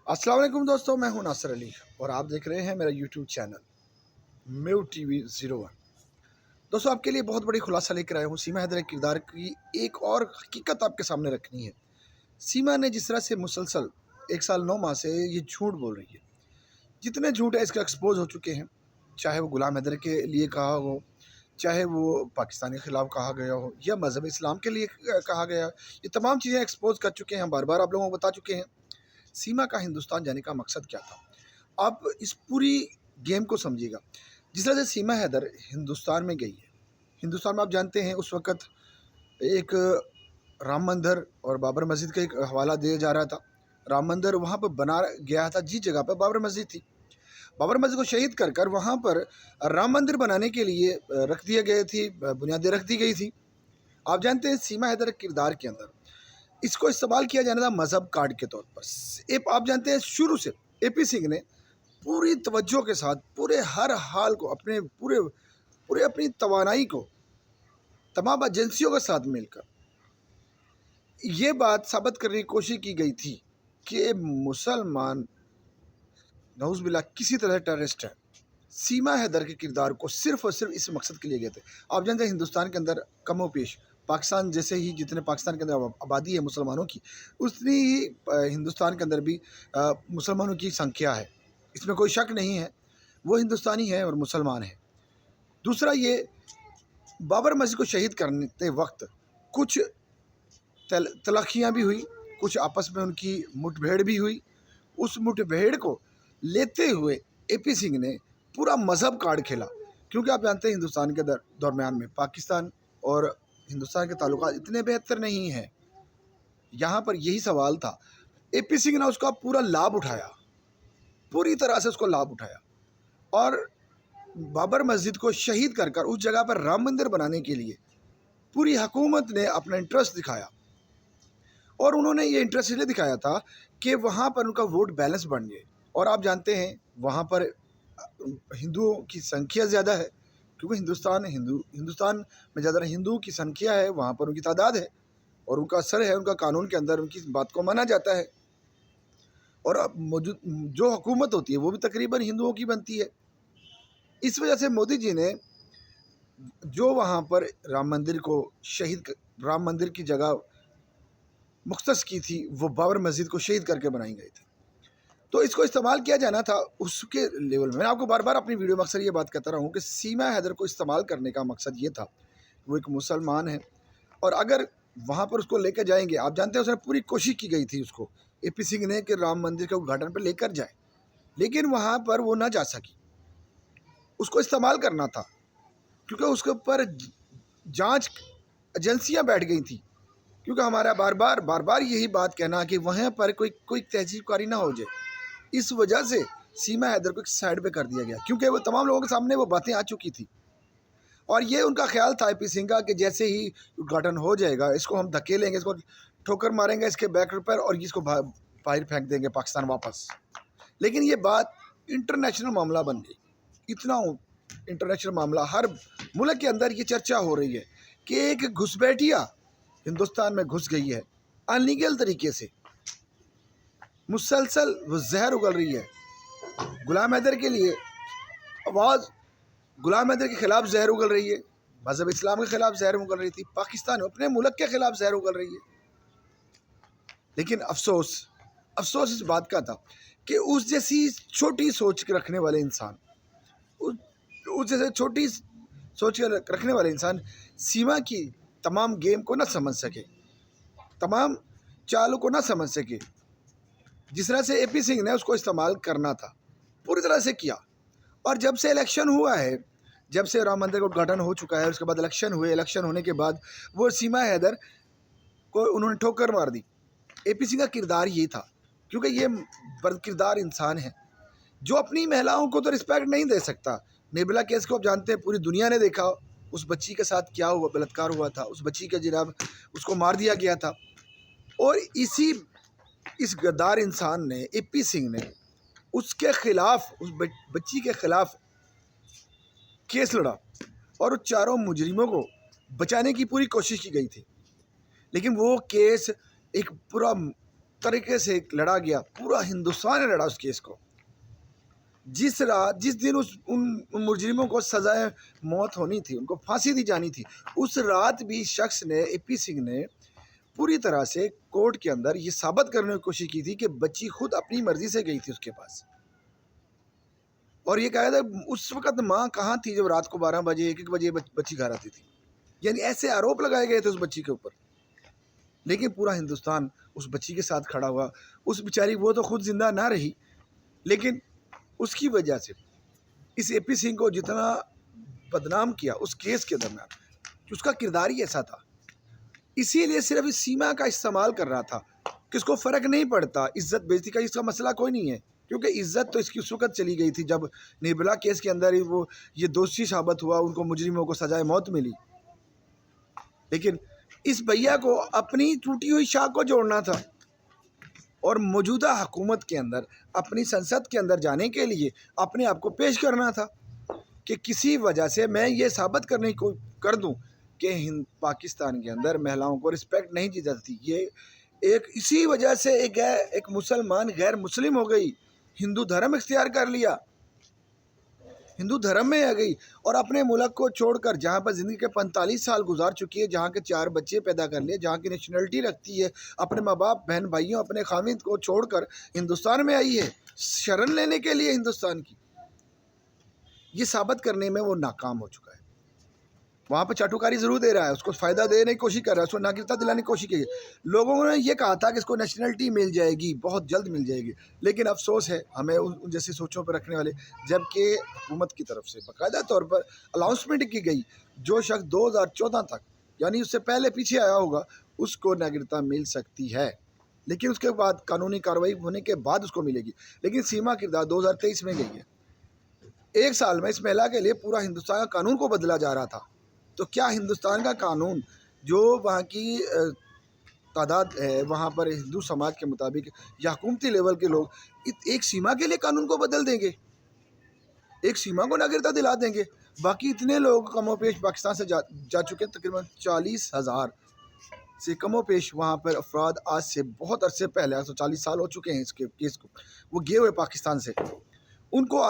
अस्सलाम वालेकुम दोस्तों, मैं हूं नासिर अली और आप देख रहे हैं मेरा यूट्यूब चैनल मेव टीवी 01। दोस्तों, आपके लिए बहुत बड़ी खुलासा लेकर आया हूं। सीमा हैदर के किरदार की एक और हकीकत आपके सामने रखनी है। सीमा ने जिस तरह से मुसलसल 1 साल 9 माह से ये झूठ बोल रही है, जितने झूठ है इसके एक्सपोज हो चुके हैं। चाहे वो गुलाम हैदर के लिए कहा हो, चाहे वो पाकिस्तान के ख़िलाफ़ कहा गया हो, या मज़हब इस्लाम के लिए कहा गया, ये तमाम चीज़ें एक्सपोज कर चुके हैं। हम बार बार आप लोगों को बता चुके हैं सीमा का हिंदुस्तान जाने का मकसद क्या था। आप इस पूरी गेम को समझिएगा। जिस तरह से सीमा हैदर हिंदुस्तान में गई है, हिंदुस्तान में आप जानते हैं उस वक़्त एक राम मंदिर और बाबर मस्जिद का एक हवाला दिया जा रहा था। राम मंदिर वहाँ पर बना गया था जिस जगह पर बाबर मस्जिद थी। बाबर मस्जिद को शहीद कर कर वहाँ पर राम मंदिर बनाने के लिए रख दिया गए थी, बुनियादें रख दी गई थी। आप जानते हैं सीमा हैदर के किरदार के अंदर इसको इस्तेमाल किया जाना था मज़हब कार्ड के तौर पर। आप जानते हैं शुरू से एपी सिंह ने पूरी तवज्जो के साथ पूरे हर हाल को अपने पूरे पूरे अपनी तवानाई को तमाम एजेंसियों के साथ मिलकर ये बात साबित करने की कोशिश की गई थी कि मुसलमान नऊज़ किसी तरह टेररिस्ट है। सीमा हैदर के किरदार को सिर्फ और सिर्फ इस मकसद के लिए गए थे। आप जानते हैं हिंदुस्तान के अंदर कमो पेश पाकिस्तान जैसे ही जितने पाकिस्तान के अंदर आबादी है मुसलमानों की, उतनी ही हिंदुस्तान के अंदर भी मुसलमानों की संख्या है। इसमें कोई शक नहीं है, वो हिंदुस्तानी है और मुसलमान है। दूसरा, ये बाबर मस्जिद को शहीद करते वक्त कुछ तलाखियाँ भी हुई, कुछ आपस में उनकी मुठभेड़ भी हुई। उस मुठभेड़ को लेते हुए एपी सिंह ने पूरा मज़हब कार्ड खेला, क्योंकि आप जानते हैं हिंदुस्तान के दरमियान में पाकिस्तान और हिंदुस्तान के ताल्लुकात इतने बेहतर नहीं हैं। यहाँ पर यही सवाल था। एपी सिंह ने उसका पूरा लाभ उठाया, पूरी तरह से उसको लाभ उठाया और बाबर मस्जिद को शहीद कर कर उस जगह पर राम मंदिर बनाने के लिए पूरी हुकूमत ने अपना इंटरेस्ट दिखाया। और उन्होंने ये इंटरेस्ट इसलिए दिखाया था कि वहाँ पर उनका वोट बैलेंस बन गए। और आप जानते हैं वहाँ पर हिंदुओं की संख्या ज़्यादा है, क्योंकि हिंदुस्तान में ज़्यादा हिंदुओं की संख्या है, वहाँ पर उनकी तादाद है और उनका असर है, उनका कानून के अंदर उनकी बात को माना जाता है। और अब मौजूद जो हुकूमत होती है वो भी तकरीबन हिंदुओं की बनती है। इस वजह से मोदी जी ने जो वहाँ पर राम मंदिर की जगह मुख्तस की थी, वो बाबर मस्जिद को शहीद करके बनाई गई थी। तो इसको इस्तेमाल किया जाना था उसके लेवल में। मैं आपको बार बार अपनी वीडियो में अक्सर ये बात कहता रहा हूँ कि सीमा हैदर को इस्तेमाल करने का मकसद ये था, वो एक मुसलमान है और अगर वहाँ पर उसको लेकर जाएंगे, आप जानते हैं उसने पूरी कोशिश की गई थी उसको एपी सिंह ने कि राम मंदिर के उद्घाटन पर लेकर जाए, लेकिन वहाँ पर वो ना जा सकी। उसको इस्तेमाल करना था क्योंकि उसके ऊपर जाँच एजेंसियाँ बैठ गई थी, क्योंकि हमारा बार बार यही बात कहना कि वहाँ पर कोई तहजीबकारी ना हो जाए। इस वजह से सीमा हैदर को एक साइड पे कर दिया गया, क्योंकि वो तमाम लोगों के सामने वो बातें आ चुकी थी और ये उनका ख्याल था एपी सिंह का कि जैसे ही उद्घाटन हो जाएगा इसको हम धकेलेंगे, इसको ठोकर मारेंगे इसके बैक पर और इसको बाहर फेंक देंगे पाकिस्तान वापस। लेकिन ये बात इंटरनेशनल मामला बन गई। इतना इंटरनेशनल मामला, हर मुल्क के अंदर ये चर्चा हो रही है कि एक घुसपैठिया हिंदुस्तान में घुस गई है अनलीगल तरीके से। मुसलसल वो जहर उगल रही है। गुलाम हैदर के लिए आवाज़, गुलाम हैदर के ख़िलाफ़ जहर उगल रही है, मज़हब इस्लाम के ख़िलाफ़ जहर उगल रही थी, पाकिस्तान अपने मुल्क के ख़िलाफ़ जहर उगल रही है। लेकिन अफसोस इस बात का था कि उस जैसी छोटी सोच के रखने वाले इंसान, उस जैसे छोटी सोच के रखने वाले इंसान सीमा की तमाम गेम को ना समझ सके, तमाम चालों को ना समझ सके। जिस तरह से एपी सिंह ने उसको इस्तेमाल करना था पूरी तरह से किया। और जब से इलेक्शन हुआ है, जब से राम मंदिर का उद्घाटन हो चुका है, उसके बाद इलेक्शन हुए, इलेक्शन होने के बाद वो सीमा हैदर को उन्होंने ठोकर मार दी। एपी सिंह का किरदार ये था, क्योंकि ये बदकिरदार इंसान है जो अपनी महिलाओं को तो रिस्पेक्ट नहीं दे सकता। निर्भया केस को आप जानते हैं, पूरी दुनिया ने देखा उस बच्ची के साथ क्या हुआ, बलात्कार हुआ था, उस बच्ची का जनाब उसको मार दिया गया था। और इस गद्दार इंसान ने, एपी सिंह ने उसके खिलाफ, उस बच्ची के खिलाफ केस लड़ा और उन चारों मुजरिमों को बचाने की पूरी कोशिश की गई थी। लेकिन वो केस एक पूरा तरीके से लड़ा गया, पूरा हिंदुस्तान ने लड़ा उस केस को। जिस दिन उन मुजरिमों को सजाए मौत होनी थी, उनको फांसी दी जानी थी, उस रात भी शख्स ने, एपी सिंह ने पूरी तरह से कोर्ट के अंदर ये साबित करने की कोशिश की थी कि बच्ची खुद अपनी मर्जी से गई थी उसके पास। और ये कहा था उस वक्त माँ कहाँ थी जब रात को 12 बजे 1-1 बजे बच्ची घर आती थी। यानी ऐसे आरोप लगाए गए थे उस बच्ची के ऊपर, लेकिन पूरा हिंदुस्तान उस बच्ची के साथ खड़ा हुआ। उस बेचारी, वो तो खुद जिंदा ना रही, लेकिन उसकी वजह से इस एपी सिंह को जितना बदनाम किया उस केस के दरमियान, उसका किरदार ही ऐसा था। इसीलिए सिर्फ इस सीमा का इस्तेमाल कर रहा था कि इसको फ़र्क नहीं पड़ता, इज्जत बेइज्जती का इसका मसला कोई नहीं है, क्योंकि इज्जत तो इसकी उस वक्त चली गई थी जब निर्भया केस के अंदर ही वो ये दोषी साबित हुआ, उनको मुजरिमों को सजाए मौत मिली। लेकिन इस भैया को अपनी टूटी हुई शाख को जोड़ना था और मौजूदा हुकूमत के अंदर, अपनी संसद के अंदर जाने के लिए अपने आप को पेश करना था कि किसी वजह से मैं ये साबित करने को कर दूं कि पाकिस्तान के अंदर महिलाओं को रिस्पेक्ट नहीं दी जाती। ये एक इसी वजह से एक मुसलमान गैर मुस्लिम हो गई, हिंदू धर्म इख्तियार कर लिया, हिंदू धर्म में आ गई और अपने मुल्क को छोड़कर, जहाँ पर ज़िंदगी के 45 साल गुजार चुकी है, जहाँ के 4 बच्चे पैदा कर लिए, जहाँ की नेशनलिटी रखती है, अपने माँ बाप, बहन भाइयों, अपने खामिद को छोड़कर हिंदुस्तान में आई है शरण लेने के लिए हिंदुस्तान की। ये साबित करने में वो नाकाम हो चुका है। वहाँ पर चाटुकारी ज़रूर दे रहा है, उसको फ़ायदा देने की कोशिश कर रहा है, उसको नागरिकता दिलाने की कोशिश की। लोगों ने ये कहा था कि इसको नेशनलिटी मिल जाएगी, बहुत जल्द मिल जाएगी, लेकिन अफसोस है हमें उन जैसी सोचों पर रखने वाले, जबकि हुकूमत की तरफ से बाकायदा तौर पर अनाउंसमेंट की गई, जो शख्स 2014 तक, यानी उससे पहले पीछे आया होगा, उसको नागरिकता मिल सकती है, लेकिन उसके बाद कानूनी कार्रवाई होने के बाद उसको मिलेगी। लेकिन सीमा किरदार 2023 में गई है। 1 साल में इस महिला के लिए पूरा हिंदुस्तान का कानून को बदला जा रहा था। तो क्या हिंदुस्तान का कानून, जो वहाँ की तादाद है, वहाँ पर हिंदू समाज के मुताबिक या हुकूमती लेवल के लोग एक सीमा के लिए कानून को बदल देंगे, एक सीमा को नागरिकता दिला देंगे? बाकी इतने लोग कमोपेश पाकिस्तान से जा चुके हैं, तकरीबन 40,000 से कमोपेश वहाँ पर अफराद आज से बहुत अरसे पहले, 140 साल हो चुके हैं इसके केस को, वो गए हुए पाकिस्तान से। उनको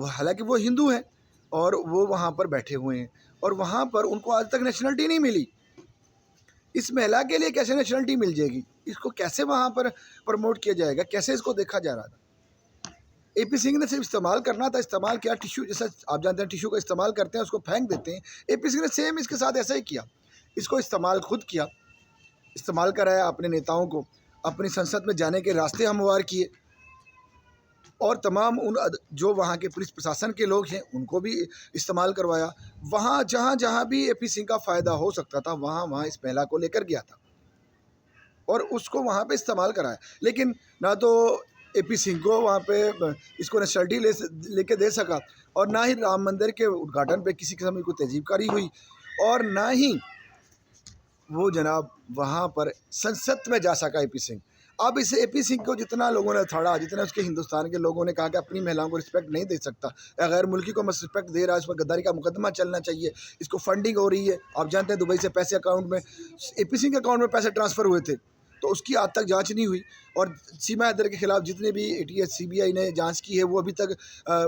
हालांकि वो हिंदू हैं और वो वहाँ पर बैठे हुए हैं और वहाँ पर उनको आज तक नेशनलिटी नहीं मिली। इस महिला के लिए कैसे नेशनलिटी मिल जाएगी? इसको कैसे वहाँ पर प्रमोट किया जाएगा? कैसे इसको देखा जा रहा था? एपी सिंह ने सिर्फ इस्तेमाल करना था, इस्तेमाल किया। टिश्यू, जैसा आप जानते हैं टिश्यू का इस्तेमाल करते हैं, उसको फेंक देते हैं। एपी सिंह ने सेम इसके साथ ऐसा ही किया, इसको इस्तेमाल खुद किया, इस्तेमाल कराया अपने नेताओं को, अपनी संसद में जाने के रास्ते हमवार किए और तमाम उन जो वहाँ के पुलिस प्रशासन के लोग हैं उनको भी इस्तेमाल करवाया। वहाँ जहाँ भी एपी सिंह का फ़ायदा हो सकता था वहाँ इस महिला को लेकर गया था और उसको वहाँ पे इस्तेमाल कराया। लेकिन ना तो एपी सिंह को वहाँ पे इसको नेशनलिटी लेके दे सका और ना ही राम मंदिर के उद्घाटन पे किसी किस्म की कोई तहजीबकारी हुई और ना ही वो जनाब वहाँ पर संसद में जा सका एपी सिंह। अब इस एपी सिंह को जितना लोगों ने थोड़ा, जितना उसके हिंदुस्तान के लोगों ने कहा कि अपनी महिलाओं को रिस्पेक्ट नहीं दे सकता, गैर मुल्की को रिस्पेक्ट दे रहा है, इसमें गद्दारी का मुकदमा चलना चाहिए, इसको फंडिंग हो रही है। आप जानते हैं दुबई से पैसे अकाउंट में, एपी सिंह के अकाउंट में पैसे ट्रांसफ़र हुए थे, तो उसकी आज तक जाँच नहीं हुई और सीमा हैदर के खिलाफ जितने भी ATS CBI ने जाँच की है वो अभी तक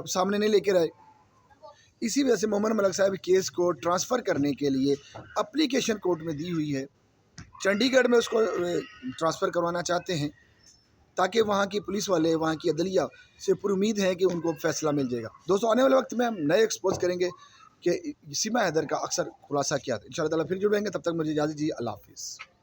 सामने नहीं लेकर आए। इसी वजह से मोहम्मद मलिक साहब केस को ट्रांसफ़र करने के लिए एप्लीकेशन कोर्ट में दी हुई है, चंडीगढ़ में उसको ट्रांसफ़र करवाना चाहते हैं ताकि वहाँ की पुलिस वाले, वहाँ की अदलिया से पूरी उम्मीद है कि उनको फ़ैसला मिल जाएगा। दोस्तों, आने वाले वक्त में हम नए एक्सपोज करेंगे कि सीमा हैदर का अक्सर खुलासा क्या था। इंशाअल्लाह ताला फिर जुड़ेंगे, तब तक मुझे इजाज़त दीजिए। अल्लाह हाफ़िज़।